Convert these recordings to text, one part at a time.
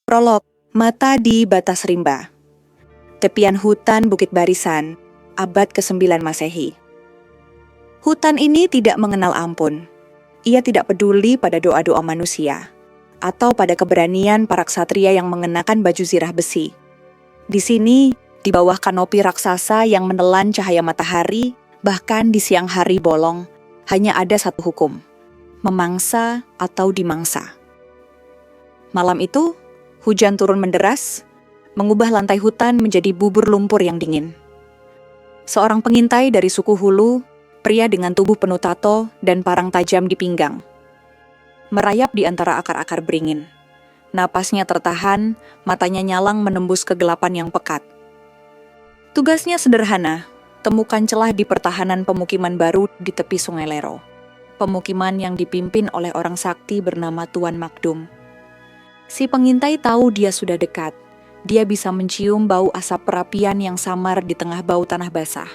Prolog, Mata di Batas Rimba. Tepian hutan Bukit Barisan, abad ke-9 Masehi. Hutan ini tidak mengenal ampun. Ia tidak peduli pada doa-doa manusia, atau pada keberanian para ksatria yang mengenakan baju zirah besi. Di sini, di bawah kanopi raksasa yang menelan cahaya matahari, bahkan di siang hari bolong, hanya ada satu hukum: memangsa atau dimangsa. Malam itu, hujan turun menderas, mengubah lantai hutan menjadi bubur lumpur yang dingin. Seorang pengintai dari suku Hulu, pria dengan tubuh penuh tato dan parang tajam di pinggang, merayap di antara akar-akar beringin. Napasnya tertahan, matanya nyalang menembus kegelapan yang pekat. Tugasnya sederhana, temukan celah di pertahanan pemukiman baru di tepi Sungai Lero. Pemukiman yang dipimpin oleh orang sakti bernama Tuan Makdum. Si pengintai tahu dia sudah dekat. Dia bisa mencium bau asap perapian yang samar di tengah bau tanah basah.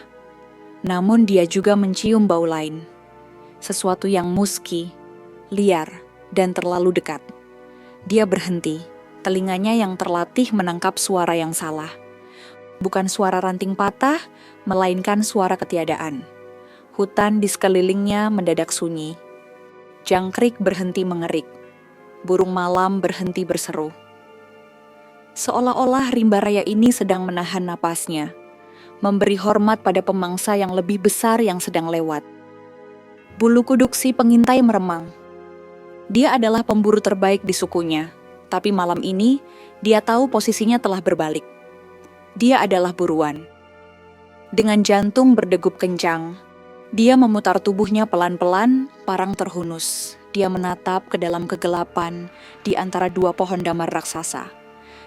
Namun dia juga mencium bau lain. Sesuatu yang muski, liar, dan terlalu dekat. Dia berhenti, telinganya yang terlatih menangkap suara yang salah. Bukan suara ranting patah, melainkan suara ketiadaan. Hutan di sekelilingnya mendadak sunyi. Jangkrik berhenti mengerik. Burung malam berhenti berseru. Seolah-olah rimba raya ini sedang menahan napasnya, memberi hormat pada pemangsa yang lebih besar yang sedang lewat. Bulu kuduk si pengintai meremang. Dia adalah pemburu terbaik di sukunya, tapi malam ini dia tahu posisinya telah berbalik. Dia adalah buruan. Dengan jantung berdegup kencang, dia memutar tubuhnya pelan-pelan, parang terhunus. Dia menatap ke dalam kegelapan di antara dua pohon damar raksasa.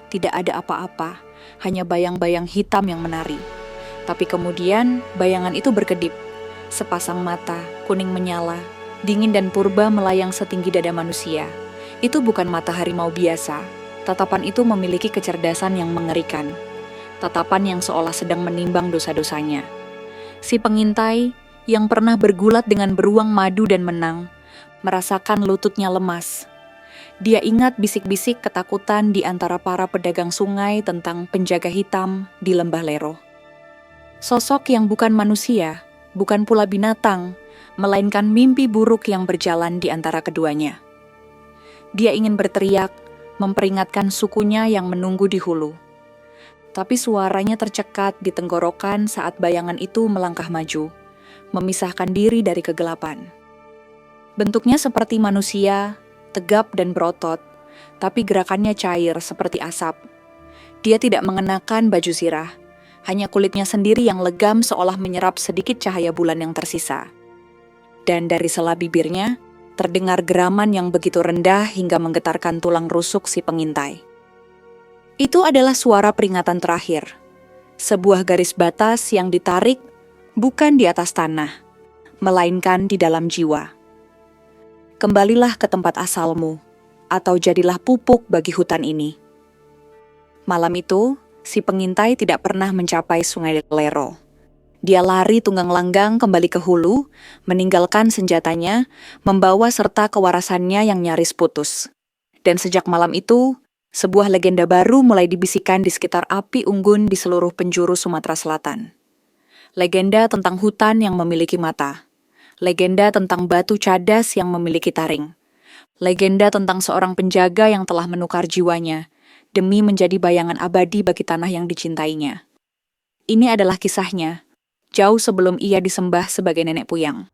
Tidak ada apa-apa, hanya bayang-bayang hitam yang menari. Tapi kemudian bayangan itu berkedip. Sepasang mata, kuning menyala, dingin dan purba melayang setinggi dada manusia. Itu bukan mata harimau biasa. Tatapan itu memiliki kecerdasan yang mengerikan. Tatapan yang seolah sedang menimbang dosa-dosanya. Si pengintai yang pernah bergulat dengan beruang madu dan menang, merasakan lututnya lemas. Dia ingat bisik-bisik ketakutan di antara para pedagang sungai tentang penjaga hitam di lembah Lero. Sosok yang bukan manusia, bukan pula binatang, melainkan mimpi buruk yang berjalan di antara keduanya. Dia ingin berteriak, memperingatkan sukunya yang menunggu di hulu. Tapi suaranya tercekat di tenggorokan saat bayangan itu melangkah maju, memisahkan diri dari kegelapan. Bentuknya seperti manusia, tegap dan berotot, tapi gerakannya cair seperti asap. Dia tidak mengenakan baju zirah, hanya kulitnya sendiri yang legam seolah menyerap sedikit cahaya bulan yang tersisa. Dan dari sela bibirnya, terdengar geraman yang begitu rendah hingga menggetarkan tulang rusuk si pengintai. Itu adalah suara peringatan terakhir. Sebuah garis batas yang ditarik bukan di atas tanah, melainkan di dalam jiwa. Kembalilah ke tempat asalmu, atau jadilah pupuk bagi hutan ini. Malam itu, si pengintai tidak pernah mencapai Sungai Lero. Dia lari tunggang langgang kembali ke hulu, meninggalkan senjatanya, membawa serta kewarasannya yang nyaris putus. Dan sejak malam itu, sebuah legenda baru mulai dibisikkan di sekitar api unggun di seluruh penjuru Sumatera Selatan. Legenda tentang hutan yang memiliki mata. Legenda tentang batu cadas yang memiliki taring. Legenda tentang seorang penjaga yang telah menukar jiwanya demi menjadi bayangan abadi bagi tanah yang dicintainya. Ini adalah kisahnya, jauh sebelum ia disembah sebagai nenek puyang.